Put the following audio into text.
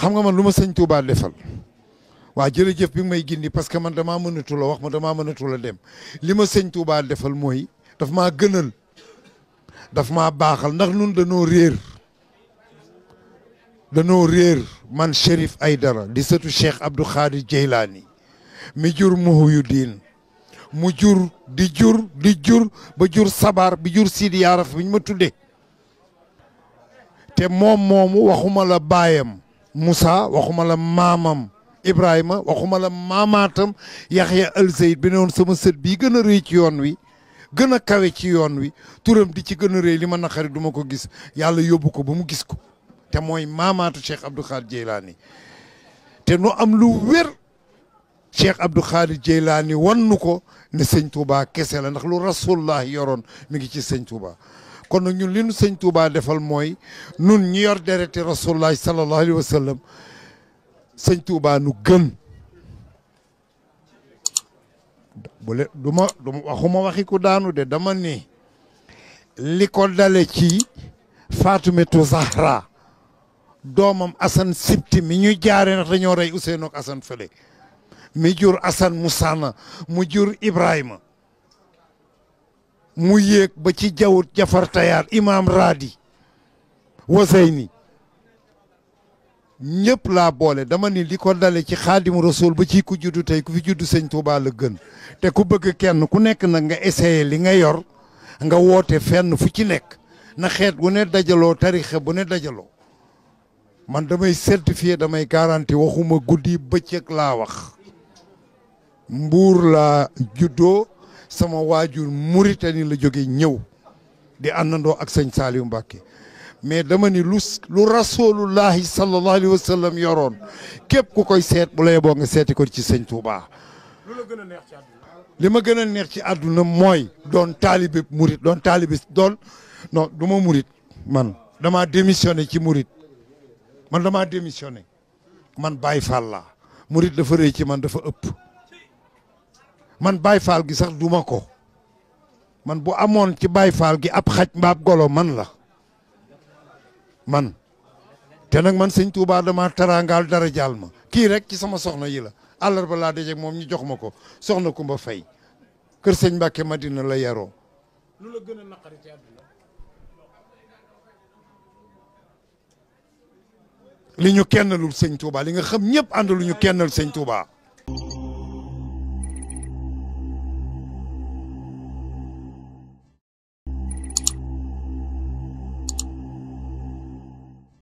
xam nga man lu ma sëñ Touba defal waa jërëjëf bi may gindi parce que man damaa mënatul a wax ma damaa mënatul a dem li ma sëñ Touba defal mooy daf maa gënal daf maa baaxal ndax nun danoo réer man Chérif Aïdara di sëtu Cheikh Abdou Khadir Jeylaani mi jur Muhyiddin mu jur di jur ba jur sabar bi jur Sidi Yaraf bi ñu ma tudde te moom moomu waxuma la baayam Moussa waxuma la maamam Ibrahima waxuma la maamaatam Yaxya al Zayd bi ne woon sama sët bii gën a rëy ci yoon wi gën a kawe ci yoon wi turam di ci gën a rëy li ma naqari du ma ko gis yàlla yóbbu ko ba mu gis ko te mooy maamaatu Cheikh Abdou Khadir Jeylaani te nu am lu wér Cheikh Abdou Khadir Jeylaani wan nu ko ne sëñ Touba kese la ndax lu rasulullah yoroon mi ngi ci sëñ Touba kon nag ñun li nu sëñ Touba defal mooy nun ñi yor dereti rasulullah sallallahu alayhi wa sallam sëñ Touba nu gën du ma waxuma waxi ku daanu de dama ni li ko dale ci Faatumatu Zahra doomam Assane Sibti mi ñu jaare ndax dañoo rey Ousseynou ak Assane fële mi jur Assane Moussana mu jur Ibrahima mu yéeg ba ci jawut Jafar Tayaar Imam Radi Waseyni ñëpp laa boole dama ni li ko dale ci Xaadimu Rasul ba ci ku juddu tey ku fi juddu sëñ Touba la gën te ku bëgg kenn ku nekk nag nga essayé li nga yor nga woote fenn fu ci nekk na xeet bu ne dajaloo tarixa bu ne dajaloo man damay certifié damay garanti waxuma guddi bëccëg laa wax Mbuur laa juddoo sama waajur Mauritanie la jóge ñëw di àndandoo ak sëñ Saliou Mbacké mais dama ni lu rasulullahi sallallahu alayhi wa sallam yoroon képp ku koy seet bu lay boo nga seeti ko ci sëñ Touba. lu la gën a neex ci àdduna. li ma gën a neex ci àdduna mooy doon taalibe murit doon taalibe doon non du ma murit man damaa démissionné ci murit man damaa démissionné man Baye Fall laa murit dafa rëy ci man dafa ëpp man Baye Fall gi sax duma ko man bu amoon ci Baye Fall gi ab xaj mbaab golo man la man te nag man sëñ Touba dama taraangaal dara jaal ma kii rek ci sama soxna yi la àllarba laa dajeeg moom ñu jox ma ko soxna Kumba Fay kër sëñ Mbàkke Madina la yaroo. lu la gën a naqari ci àdduna. li ñu kennalul sëñ Touba li nga xam ñëpp àndalu ñu kennal sëñ Touba